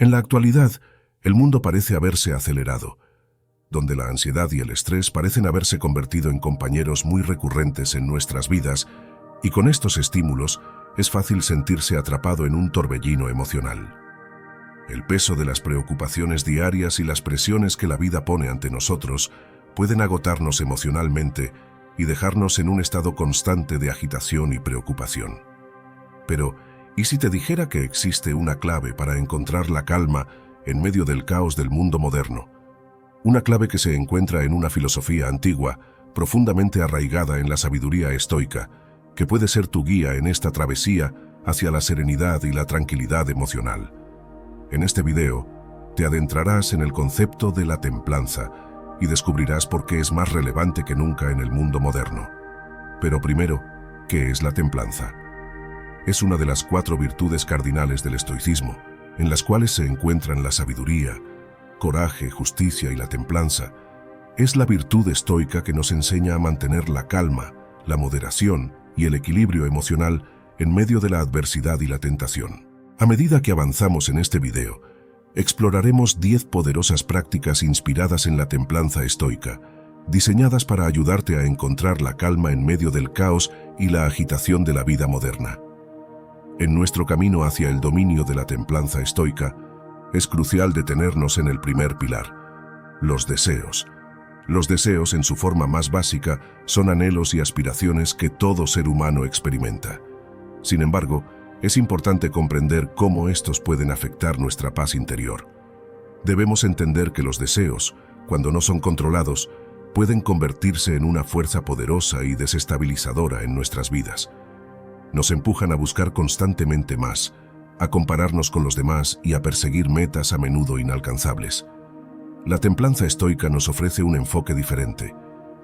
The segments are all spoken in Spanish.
En la actualidad, el mundo parece haberse acelerado, donde la ansiedad y el estrés parecen haberse convertido en compañeros muy recurrentes en nuestras vidas, y con estos estímulos es fácil sentirse atrapado en un torbellino emocional. El peso de las preocupaciones diarias y las presiones que la vida pone ante nosotros pueden agotarnos emocionalmente y dejarnos en un estado constante de agitación y preocupación. Pero, ¿y si te dijera que existe una clave para encontrar la calma en medio del caos del mundo moderno? Una clave que se encuentra en una filosofía antigua, profundamente arraigada en la sabiduría estoica, que puede ser tu guía en esta travesía hacia la serenidad y la tranquilidad emocional. En este video, te adentrarás en el concepto de la templanza y descubrirás por qué es más relevante que nunca en el mundo moderno. Pero primero, ¿qué es la templanza? Es una de las 4 virtudes cardinales del estoicismo, en las cuales se encuentran la sabiduría, coraje, justicia y la templanza. Es la virtud estoica que nos enseña a mantener la calma, la moderación y el equilibrio emocional en medio de la adversidad y la tentación. A medida que avanzamos en este video, exploraremos 10 poderosas prácticas inspiradas en la templanza estoica, diseñadas para ayudarte a encontrar la calma en medio del caos y la agitación de la vida moderna. En nuestro camino hacia el dominio de la templanza estoica, es crucial detenernos en el primer pilar, los deseos. Los deseos, en su forma más básica, son anhelos y aspiraciones que todo ser humano experimenta. Sin embargo, es importante comprender cómo estos pueden afectar nuestra paz interior. Debemos entender que los deseos, cuando no son controlados, pueden convertirse en una fuerza poderosa y desestabilizadora en nuestras vidas. Nos empujan a buscar constantemente más, a compararnos con los demás y a perseguir metas a menudo inalcanzables. La templanza estoica nos ofrece un enfoque diferente.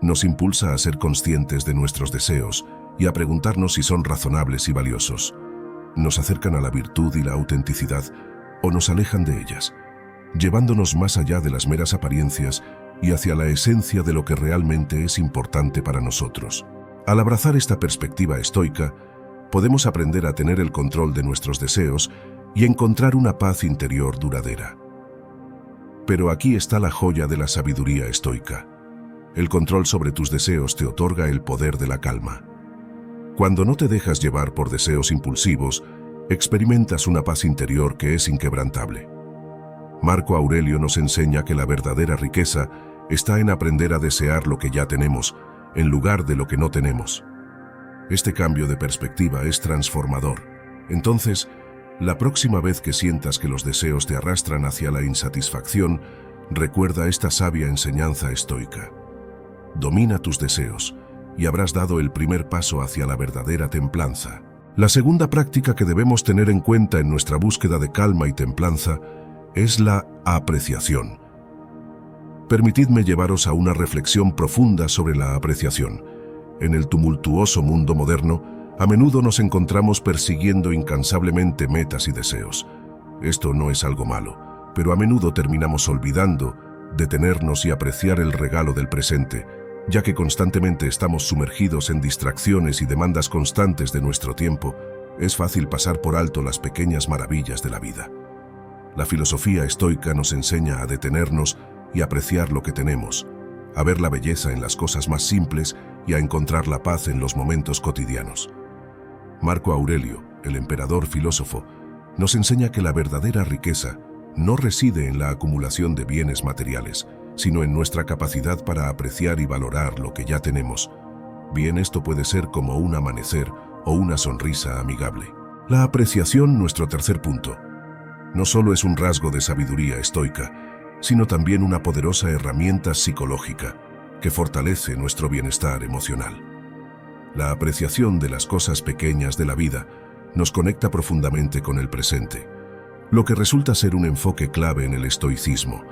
Nos impulsa a ser conscientes de nuestros deseos y a preguntarnos si son razonables y valiosos. Nos acercan a la virtud y la autenticidad o nos alejan de ellas, llevándonos más allá de las meras apariencias y hacia la esencia de lo que realmente es importante para nosotros. Al abrazar esta perspectiva estoica, podemos aprender a tener el control de nuestros deseos y encontrar una paz interior duradera. Pero aquí está la joya de la sabiduría estoica. El control sobre tus deseos te otorga el poder de la calma. Cuando no te dejas llevar por deseos impulsivos, experimentas una paz interior que es inquebrantable. Marco Aurelio nos enseña que la verdadera riqueza está en aprender a desear lo que ya tenemos, en lugar de lo que no tenemos. Este cambio de perspectiva es transformador. Entonces, la próxima vez que sientas que los deseos te arrastran hacia la insatisfacción, recuerda esta sabia enseñanza estoica. Domina tus deseos y habrás dado el primer paso hacia la verdadera templanza. La segunda práctica que debemos tener en cuenta en nuestra búsqueda de calma y templanza es la apreciación. Permitidme llevaros a una reflexión profunda sobre la apreciación. En el tumultuoso mundo moderno, a menudo nos encontramos persiguiendo incansablemente metas y deseos. Esto no es algo malo, pero a menudo terminamos olvidando detenernos y apreciar el regalo del presente, ya que constantemente estamos sumergidos en distracciones y demandas constantes de nuestro tiempo. Es fácil pasar por alto las pequeñas maravillas de la vida. La filosofía estoica nos enseña a detenernos y apreciar lo que tenemos, a ver la belleza en las cosas más simples y a encontrar la paz en los momentos cotidianos. Marco Aurelio, el emperador filósofo, nos enseña que la verdadera riqueza no reside en la acumulación de bienes materiales, sino en nuestra capacidad para apreciar y valorar lo que ya tenemos. Bien, esto puede ser como un amanecer o una sonrisa amigable. La apreciación, nuestro tercer punto, no solo es un rasgo de sabiduría estoica, sino también una poderosa herramienta psicológica que fortalece nuestro bienestar emocional. La apreciación de las cosas pequeñas de la vida nos conecta profundamente con el presente, lo que resulta ser un enfoque clave en el estoicismo.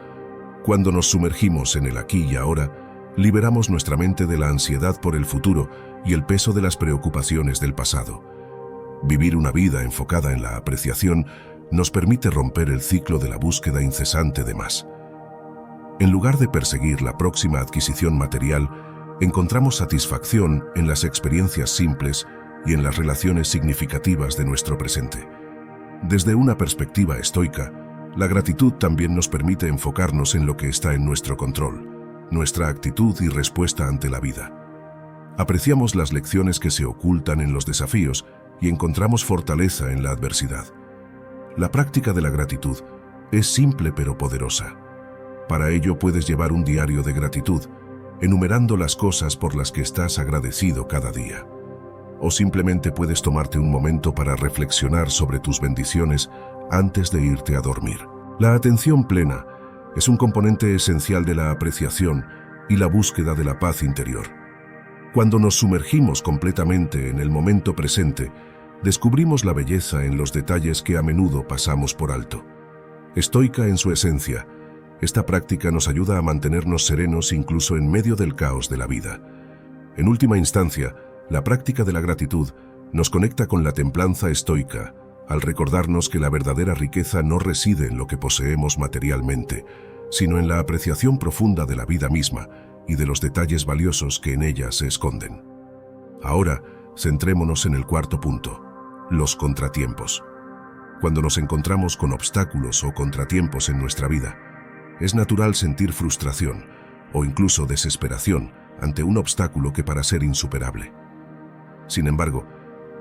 Cuando nos sumergimos en el aquí y ahora, liberamos nuestra mente de la ansiedad por el futuro y el peso de las preocupaciones del pasado. Vivir una vida enfocada en la apreciación nos permite romper el ciclo de la búsqueda incesante de más. En lugar de perseguir la próxima adquisición material, encontramos satisfacción en las experiencias simples y en las relaciones significativas de nuestro presente. Desde una perspectiva estoica, La gratitud también nos permite enfocarnos en lo que está en nuestro control, nuestra actitud y respuesta ante la vida. Apreciamos las lecciones que se ocultan en los desafíos y encontramos fortaleza en la adversidad. La práctica de la gratitud es simple pero poderosa. Para ello puedes llevar un diario de gratitud, enumerando las cosas por las que estás agradecido cada día. O simplemente puedes tomarte un momento para reflexionar sobre tus bendiciones antes de irte a dormir. La atención plena es un componente esencial de la apreciación y la búsqueda de la paz interior. Cuando nos sumergimos completamente en el momento presente, descubrimos la belleza en los detalles que a menudo pasamos por alto. Estoica en su esencia, esta práctica nos ayuda a mantenernos serenos incluso en medio del caos de la vida. En última instancia, la práctica de la gratitud nos conecta con la templanza estoica, al recordarnos que la verdadera riqueza no reside en lo que poseemos materialmente, sino en la apreciación profunda de la vida misma y de los detalles valiosos que en ella se esconden. Ahora, centrémonos en el cuarto punto, los contratiempos. Cuando nos encontramos con obstáculos o contratiempos en nuestra vida, es natural sentir frustración o incluso desesperación ante un obstáculo que parece ser insuperable. Sin embargo,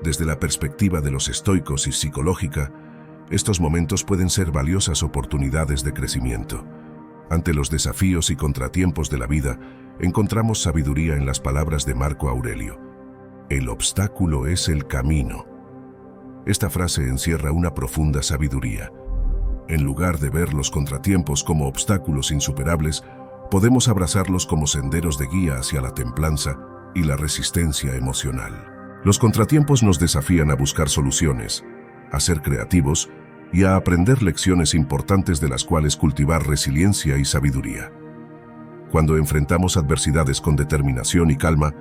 desde la perspectiva de los estoicos y psicológica, estos momentos pueden ser valiosas oportunidades de crecimiento. Ante los desafíos y contratiempos de la vida, encontramos sabiduría en las palabras de Marco Aurelio. El obstáculo es el camino. Esta frase encierra una profunda sabiduría. En lugar de ver los contratiempos como obstáculos insuperables, podemos abrazarlos como senderos de guía hacia la templanza y la resistencia emocional. Los contratiempos nos desafían a buscar soluciones, a ser creativos y a aprender lecciones importantes de las cuales cultivar resiliencia y sabiduría. Cuando enfrentamos adversidades con determinación y calma,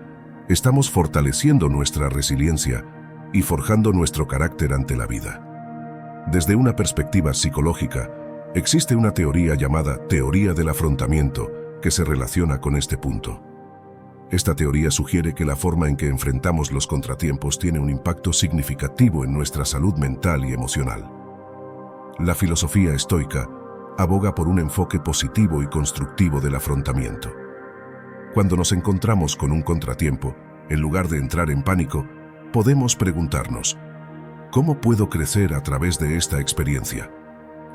estamos fortaleciendo nuestra resiliencia y forjando nuestro carácter ante la vida. Desde una perspectiva psicológica, existe una teoría llamada teoría del afrontamiento que se relaciona con este punto. Esta teoría sugiere que la forma en que enfrentamos los contratiempos tiene un impacto significativo en nuestra salud mental y emocional. La filosofía estoica aboga por un enfoque positivo y constructivo del afrontamiento. Cuando nos encontramos con un contratiempo, en lugar de entrar en pánico, podemos preguntarnos, ¿cómo puedo crecer a través de esta experiencia?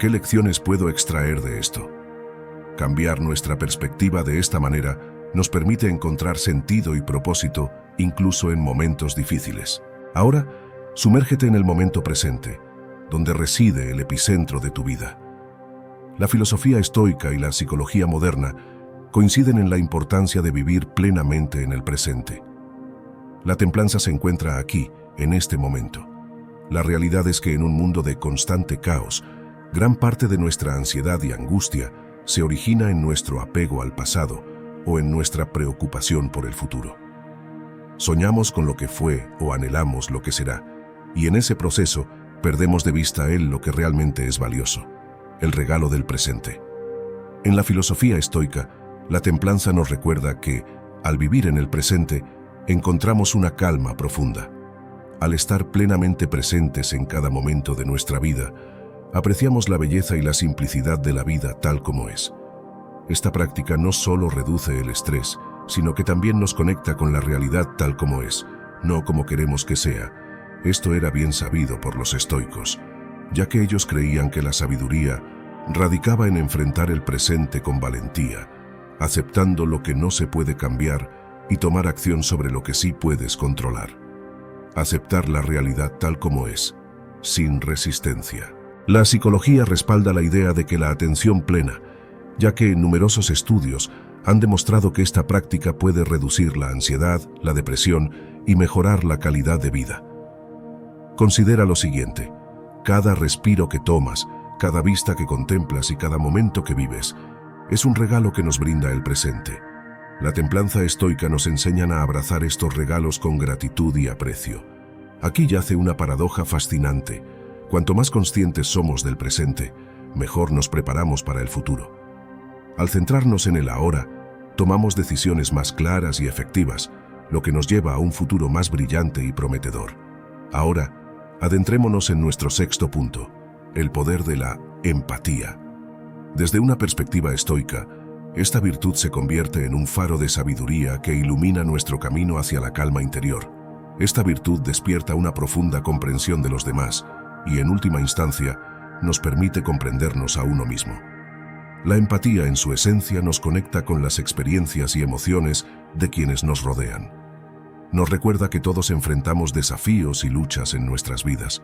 ¿Qué lecciones puedo extraer de esto? Cambiar nuestra perspectiva de esta manera nos permite encontrar sentido y propósito incluso en momentos difíciles. Ahora, sumérgete en el momento presente, donde reside el epicentro de tu vida. La filosofía estoica y la psicología moderna coinciden en la importancia de vivir plenamente en el presente. La templanza se encuentra aquí, en este momento. La realidad es que en un mundo de constante caos, gran parte de nuestra ansiedad y angustia se origina en nuestro apego al pasado o en nuestra preocupación por el futuro. Soñamos con lo que fue o anhelamos lo que será, y en ese proceso perdemos de vista lo que realmente es valioso, el regalo del presente. En la filosofía estoica, la templanza nos recuerda que, al vivir en el presente, encontramos una calma profunda. Al estar plenamente presentes en cada momento de nuestra vida, apreciamos la belleza y la simplicidad de la vida tal como es. Esta práctica no solo reduce el estrés, sino que también nos conecta con la realidad tal como es, no como queremos que sea. Esto era bien sabido por los estoicos, ya que ellos creían que la sabiduría radicaba en enfrentar el presente con valentía, aceptando lo que no se puede cambiar y tomar acción sobre lo que sí puedes controlar. Aceptar la realidad tal como es, sin resistencia. La psicología respalda la idea de que la atención plena, ya que numerosos estudios han demostrado que esta práctica puede reducir la ansiedad, la depresión y mejorar la calidad de vida. Considera lo siguiente: cada respiro que tomas, cada vista que contemplas y cada momento que vives es un regalo que nos brinda el presente. La templanza estoica nos enseña a abrazar estos regalos con gratitud y aprecio. Aquí yace una paradoja fascinante. Cuanto más conscientes somos del presente, mejor nos preparamos para el futuro. Al centrarnos en el ahora, tomamos decisiones más claras y efectivas, lo que nos lleva a un futuro más brillante y prometedor. Ahora, adentrémonos en nuestro sexto punto, el poder de la empatía. Desde una perspectiva estoica, esta virtud se convierte en un faro de sabiduría que ilumina nuestro camino hacia la calma interior. Esta virtud despierta una profunda comprensión de los demás y, en última instancia, nos permite comprendernos a uno mismo. La empatía, en su esencia, nos conecta con las experiencias y emociones de quienes nos rodean. Nos recuerda que todos enfrentamos desafíos y luchas en nuestras vidas.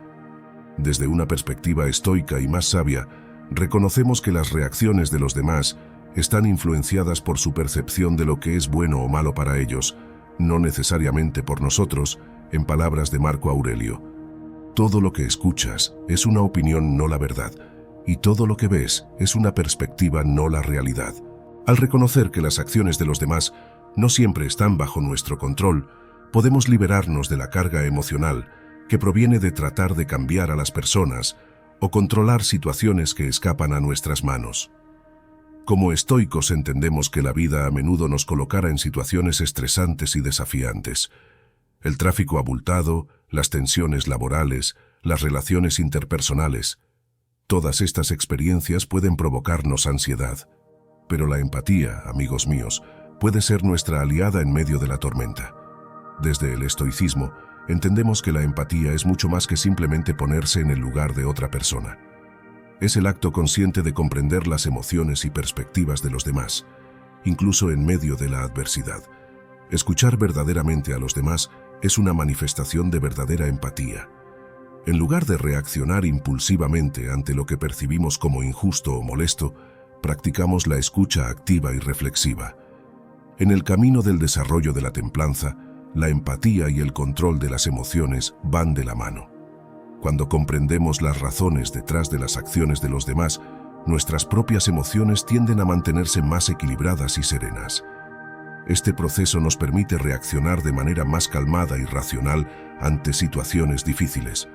Desde una perspectiva estoica y más sabia, reconocemos que las reacciones de los demás están influenciadas por su percepción de lo que es bueno o malo para ellos, no necesariamente por nosotros, en palabras de Marco Aurelio. Todo lo que escuchas es una opinión, no la verdad, y todo lo que ves es una perspectiva, no la realidad. Al reconocer que las acciones de los demás no siempre están bajo nuestro control, podemos liberarnos de la carga emocional que proviene de tratar de cambiar a las personas o controlar situaciones que escapan a nuestras manos. Como estoicos entendemos que la vida a menudo nos colocará en situaciones estresantes y desafiantes. El tráfico abultado, las tensiones laborales, las relaciones interpersonales. Todas estas experiencias pueden provocarnos ansiedad. Pero la empatía, amigos míos, puede ser nuestra aliada en medio de la tormenta. Desde el estoicismo, entendemos que la empatía es mucho más que simplemente ponerse en el lugar de otra persona. Es el acto consciente de comprender las emociones y perspectivas de los demás, incluso en medio de la adversidad. Escuchar verdaderamente a los demás es una manifestación de verdadera empatía. En lugar de reaccionar impulsivamente ante lo que percibimos como injusto o molesto, practicamos la escucha activa y reflexiva. En el camino del desarrollo de la templanza, la empatía y el control de las emociones van de la mano. Cuando comprendemos las razones detrás de las acciones de los demás, nuestras propias emociones tienden a mantenerse más equilibradas y serenas. Este proceso nos permite reaccionar de manera más calmada y racional ante situaciones difíciles.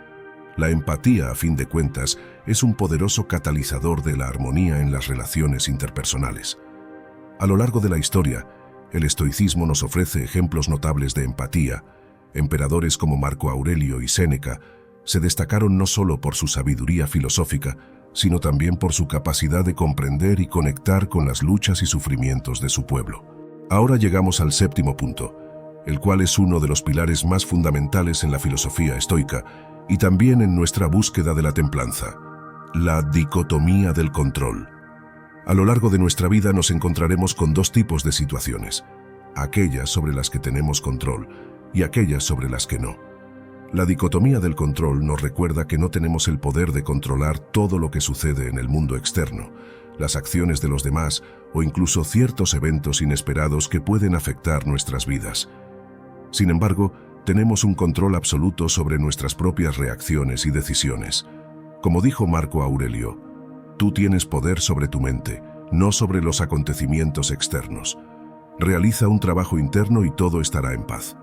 La empatía, a fin de cuentas, es un poderoso catalizador de la armonía en las relaciones interpersonales. A lo largo de la historia, el estoicismo nos ofrece ejemplos notables de empatía. Emperadores como Marco Aurelio y Séneca se destacaron no solo por su sabiduría filosófica, sino también por su capacidad de comprender y conectar con las luchas y sufrimientos de su pueblo. Ahora llegamos al séptimo punto, el cual es uno de los pilares más fundamentales en la filosofía estoica y también en nuestra búsqueda de la templanza: la dicotomía del control. A lo largo de nuestra vida nos encontraremos con dos tipos de situaciones: aquellas sobre las que tenemos control y aquellas sobre las que no. La dicotomía del control nos recuerda que no tenemos el poder de controlar todo lo que sucede en el mundo externo, las acciones de los demás o incluso ciertos eventos inesperados que pueden afectar nuestras vidas. Sin embargo, tenemos un control absoluto sobre nuestras propias reacciones y decisiones. Como dijo Marco Aurelio, tú tienes poder sobre tu mente, no sobre los acontecimientos externos. Realiza un trabajo interno y todo estará en paz.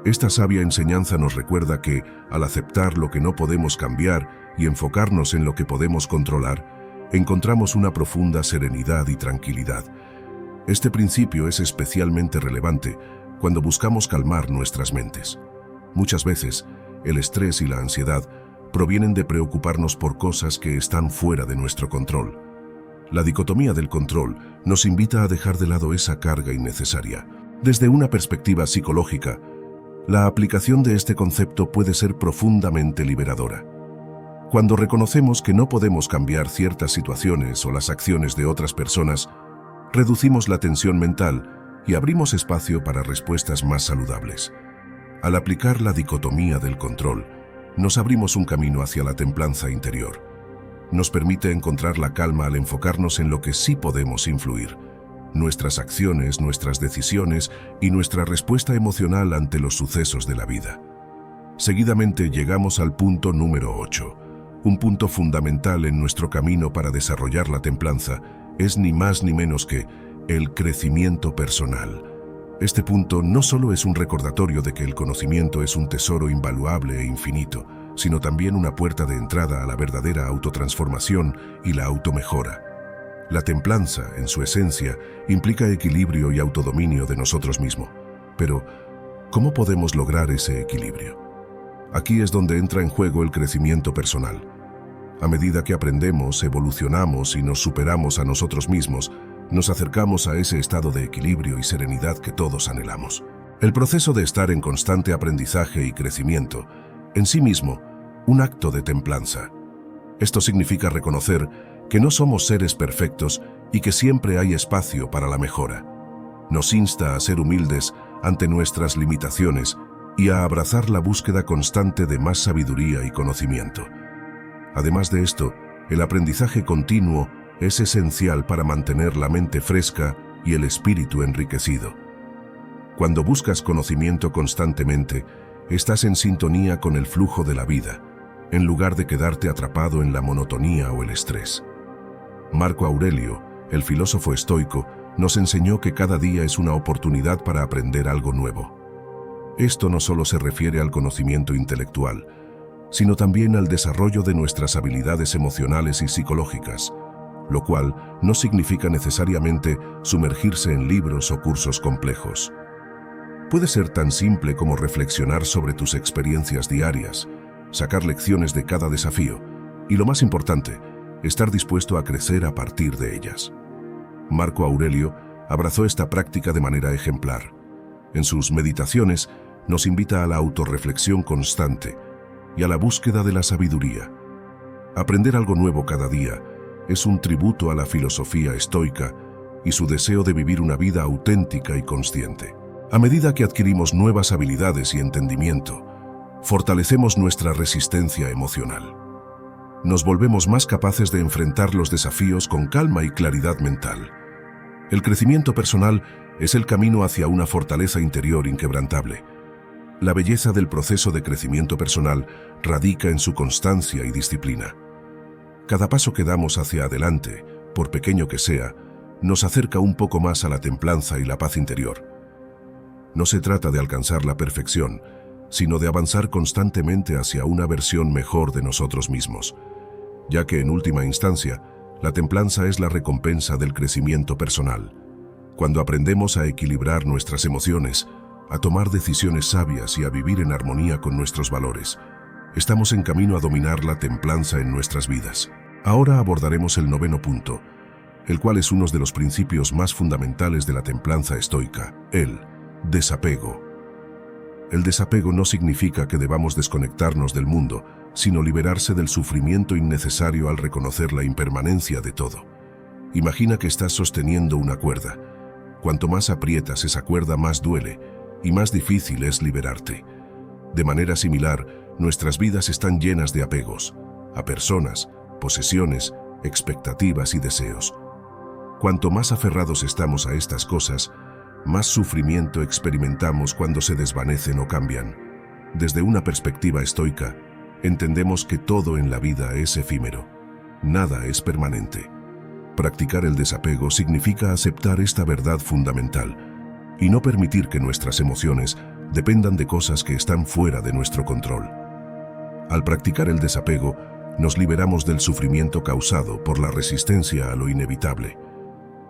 Esta sabia enseñanza nos recuerda que, al aceptar lo que no podemos cambiar y enfocarnos en lo que podemos controlar, encontramos una profunda serenidad y tranquilidad. Este principio es especialmente relevante cuando buscamos calmar nuestras mentes. Muchas veces, el estrés y la ansiedad provienen de preocuparnos por cosas que están fuera de nuestro control. La dicotomía del control nos invita a dejar de lado esa carga innecesaria. Desde una perspectiva psicológica, la aplicación de este concepto puede ser profundamente liberadora. Cuando reconocemos que no podemos cambiar ciertas situaciones o las acciones de otras personas, reducimos la tensión mental y abrimos espacio para respuestas más saludables. Al aplicar la dicotomía del control, nos abrimos un camino hacia la templanza interior. Nos permite encontrar la calma al enfocarnos en lo que sí podemos influir: nuestras acciones, nuestras decisiones y nuestra respuesta emocional ante los sucesos de la vida. Seguidamente llegamos al punto número 8. Un punto fundamental en nuestro camino para desarrollar la templanza es ni más ni menos que el crecimiento personal. Este punto no solo es un recordatorio de que el conocimiento es un tesoro invaluable e infinito, sino también una puerta de entrada a la verdadera autotransformación y la automejora. La templanza, en su esencia, implica equilibrio y autodominio de nosotros mismos. Pero, ¿cómo podemos lograr ese equilibrio? Aquí es donde entra en juego el crecimiento personal. A medida que aprendemos, evolucionamos y nos superamos a nosotros mismos, nos acercamos a ese estado de equilibrio y serenidad que todos anhelamos. El proceso de estar en constante aprendizaje y crecimiento, en sí mismo, un acto de templanza. Esto significa reconocer que no somos seres perfectos y que siempre hay espacio para la mejora. Nos insta a ser humildes ante nuestras limitaciones y a abrazar la búsqueda constante de más sabiduría y conocimiento. Además de esto, el aprendizaje continuo es esencial para mantener la mente fresca y el espíritu enriquecido. Cuando buscas conocimiento constantemente, estás en sintonía con el flujo de la vida, en lugar de quedarte atrapado en la monotonía o el estrés. Marco Aurelio, el filósofo estoico, nos enseñó que cada día es una oportunidad para aprender algo nuevo. Esto no solo se refiere al conocimiento intelectual, sino también al desarrollo de nuestras habilidades emocionales y psicológicas, lo cual no significa necesariamente sumergirse en libros o cursos complejos. Puede ser tan simple como reflexionar sobre tus experiencias diarias, sacar lecciones de cada desafío y, lo más importante, estar dispuesto a crecer a partir de ellas. Marco Aurelio abrazó esta práctica de manera ejemplar. En sus meditaciones nos invita a la autorreflexión constante y a la búsqueda de la sabiduría. Aprender algo nuevo cada día es un tributo a la filosofía estoica y su deseo de vivir una vida auténtica y consciente. A medida que adquirimos nuevas habilidades y entendimiento, fortalecemos nuestra resistencia emocional. Nos volvemos más capaces de enfrentar los desafíos con calma y claridad mental. El crecimiento personal es el camino hacia una fortaleza interior inquebrantable. La belleza del proceso de crecimiento personal radica en su constancia y disciplina. Cada paso que damos hacia adelante, por pequeño que sea, nos acerca un poco más a la templanza y la paz interior. No se trata de alcanzar la perfección, sino de avanzar constantemente hacia una versión mejor de nosotros mismos, ya que en última instancia, la templanza es la recompensa del crecimiento personal. Cuando aprendemos a equilibrar nuestras emociones, a tomar decisiones sabias y a vivir en armonía con nuestros valores, estamos en camino a dominar la templanza en nuestras vidas. Ahora abordaremos el 9º punto, el cual es uno de los principios más fundamentales de la templanza estoica, el desapego. El desapego no significa que debamos desconectarnos del mundo, sino liberarse del sufrimiento innecesario al reconocer la impermanencia de todo. Imagina que estás sosteniendo una cuerda. Cuanto más aprietas esa cuerda, más duele y más difícil es liberarte. De manera similar, nuestras vidas están llenas de apegos, a personas, posesiones, expectativas y deseos. Cuanto más aferrados estamos a estas cosas, más sufrimiento experimentamos cuando se desvanecen o cambian. Desde una perspectiva estoica, entendemos que todo en la vida es efímero. Nada es permanente. Practicar el desapego significa aceptar esta verdad fundamental y no permitir que nuestras emociones dependan de cosas que están fuera de nuestro control. Al practicar el desapego, nos liberamos del sufrimiento causado por la resistencia a lo inevitable.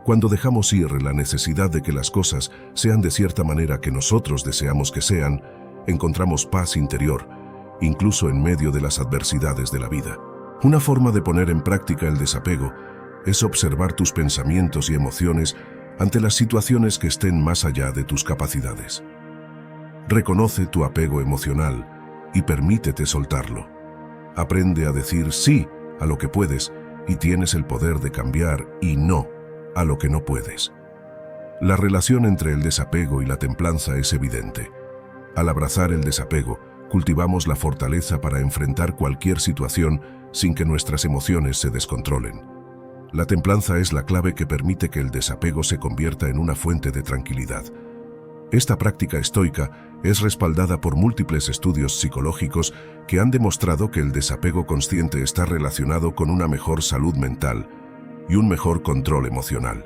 Cuando dejamos ir la necesidad de que las cosas sean de cierta manera que nosotros deseamos que sean, encontramos paz interior, incluso en medio de las adversidades de la vida. Una forma de poner en práctica el desapego es observar tus pensamientos y emociones ante las situaciones que estén más allá de tus capacidades. Reconoce tu apego emocional y permítete soltarlo. Aprende a decir sí a lo que puedes y tienes el poder de cambiar y no a lo que no puedes. La relación entre el desapego y la templanza es evidente. Al abrazar el desapego, cultivamos la fortaleza para enfrentar cualquier situación sin que nuestras emociones se descontrolen. La templanza es la clave que permite que el desapego se convierta en una fuente de tranquilidad. Esta práctica estoica es respaldada por múltiples estudios psicológicos que han demostrado que el desapego consciente está relacionado con una mejor salud mental y un mejor control emocional.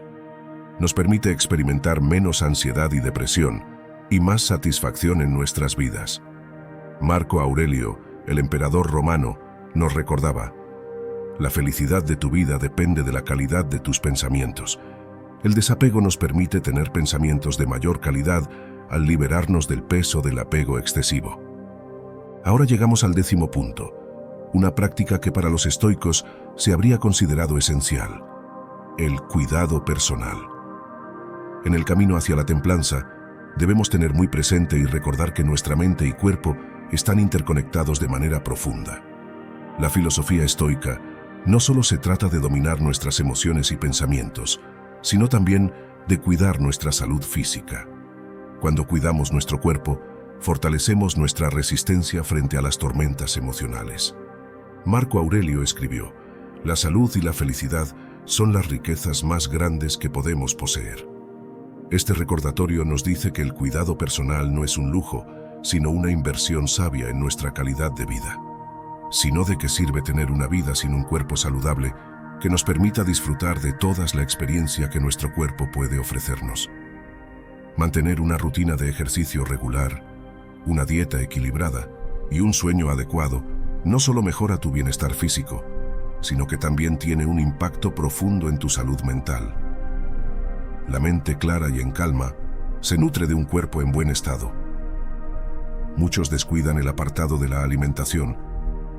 Nos permite experimentar menos ansiedad y depresión y más satisfacción en nuestras vidas. Marco Aurelio, el emperador romano, nos recordaba: la felicidad de tu vida depende de la calidad de tus pensamientos. El desapego nos permite tener pensamientos de mayor calidad al liberarnos del peso del apego excesivo. Ahora llegamos al 10º punto, una práctica que para los estoicos se habría considerado esencial: el cuidado personal. En el camino hacia la templanza, debemos tener muy presente y recordar que nuestra mente y cuerpo están interconectados de manera profunda. La filosofía estoica no solo se trata de dominar nuestras emociones y pensamientos, sino también de cuidar nuestra salud física. Cuando cuidamos nuestro cuerpo, fortalecemos nuestra resistencia frente a las tormentas emocionales. Marco Aurelio escribió: «La salud y la felicidad son las riquezas más grandes que podemos poseer». Este recordatorio nos dice que el cuidado personal no es un lujo, sino una inversión sabia en nuestra calidad de vida. Sino de qué sirve tener una vida sin un cuerpo saludable que nos permita disfrutar de toda la experiencia que nuestro cuerpo puede ofrecernos. Mantener una rutina de ejercicio regular, una dieta equilibrada y un sueño adecuado no solo mejora tu bienestar físico, sino que también tiene un impacto profundo en tu salud mental. La mente clara y en calma se nutre de un cuerpo en buen estado. Muchos descuidan el apartado de la alimentación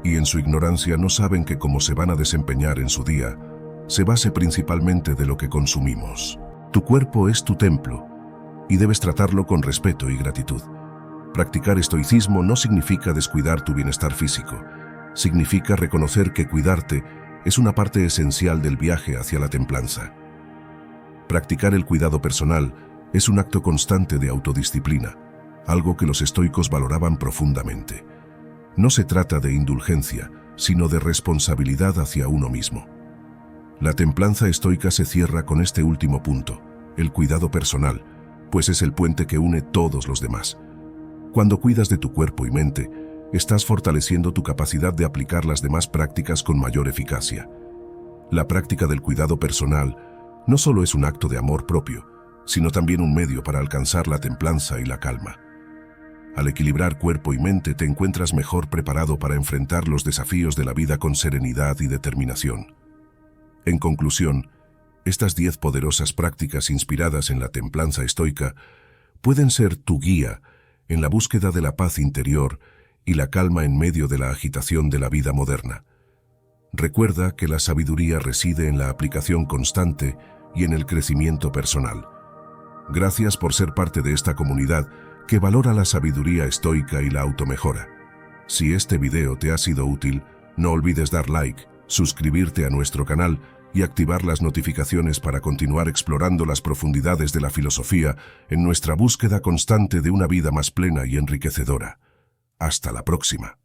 y en su ignorancia no saben que cómo se van a desempeñar en su día se base principalmente de lo que consumimos. Tu cuerpo es tu templo y debes tratarlo con respeto y gratitud. Practicar estoicismo no significa descuidar tu bienestar físico. Significa reconocer que cuidarte es una parte esencial del viaje hacia la templanza. Practicar el cuidado personal es un acto constante de autodisciplina, algo que los estoicos valoraban profundamente. No se trata de indulgencia, sino de responsabilidad hacia uno mismo. La templanza estoica se cierra con este último punto, el cuidado personal, pues es el puente que une todos los demás. Cuando cuidas de tu cuerpo y mente, estás fortaleciendo tu capacidad de aplicar las demás prácticas con mayor eficacia. La práctica del cuidado personal no solo es un acto de amor propio, sino también un medio para alcanzar la templanza y la calma. Al equilibrar cuerpo y mente te encuentras mejor preparado para enfrentar los desafíos de la vida con serenidad y determinación. En conclusión, estas 10 poderosas prácticas inspiradas en la templanza estoica pueden ser tu guía en la búsqueda de la paz interior y la calma en medio de la agitación de la vida moderna. Recuerda que la sabiduría reside en la aplicación constante y en el crecimiento personal. Gracias por ser parte de esta comunidad que valora la sabiduría estoica y la automejora. Si este video te ha sido útil, no olvides dar like, suscribirte a nuestro canal y activar las notificaciones para continuar explorando las profundidades de la filosofía en nuestra búsqueda constante de una vida más plena y enriquecedora. Hasta la próxima.